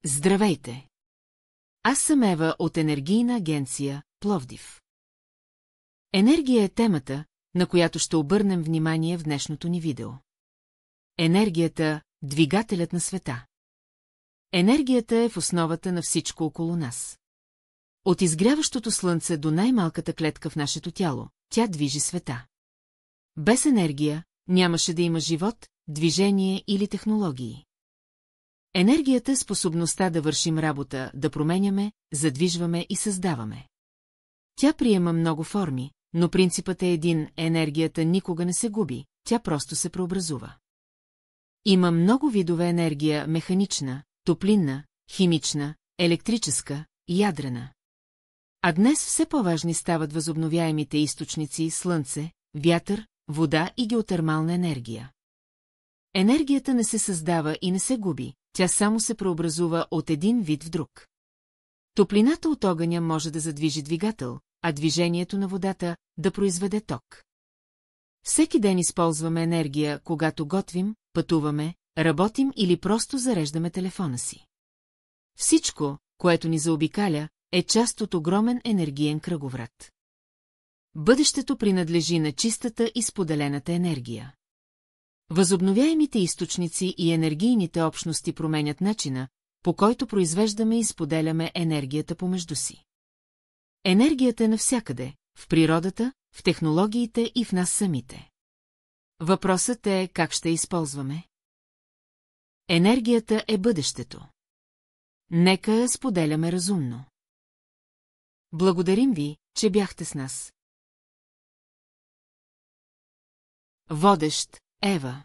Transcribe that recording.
Здравейте! Аз съм Ева от Енергийна агенция Пловдив. Енергия е темата, на която ще обърнем внимание в днешното ни видео. Енергията – двигателят на света. Енергията е в основата на всичко около нас. От изгряващото слънце до най-малката клетка в нашето тяло, тя движи света. Без енергия нямаше да има живот, движение или технологии. Енергията е способността да вършим работа, да променяме, задвижваме и създаваме. Тя приема много форми, но принципът е един – енергията никога не се губи, тя просто се преобразува. Има много видове енергия – механична, топлинна, химична, електрическа, ядрена. А днес все по-важни стават възобновяемите източници – слънце, вятър, вода и геотермална енергия. Енергията не се създава и не се губи, тя само се преобразува от един вид в друг. Топлината от огъня може да задвижи двигател, а движението на водата да произведе ток. Всеки ден използваме енергия, когато готвим, пътуваме, работим или просто зареждаме телефона си. Всичко, което ни заобикаля, е част от огромен енергиен кръговрат. Бъдещето принадлежи на чистата и споделената енергия. Възобновяемите източници и енергийните общности променят начина, по който произвеждаме и споделяме енергията помежду си. Енергията е навсякъде, в природата, в технологиите и в нас самите. Въпросът е как ще я използваме. Енергията е бъдещето. Нека я споделяме разумно. Благодарим ви, че бяхте с нас. Водещ Ева.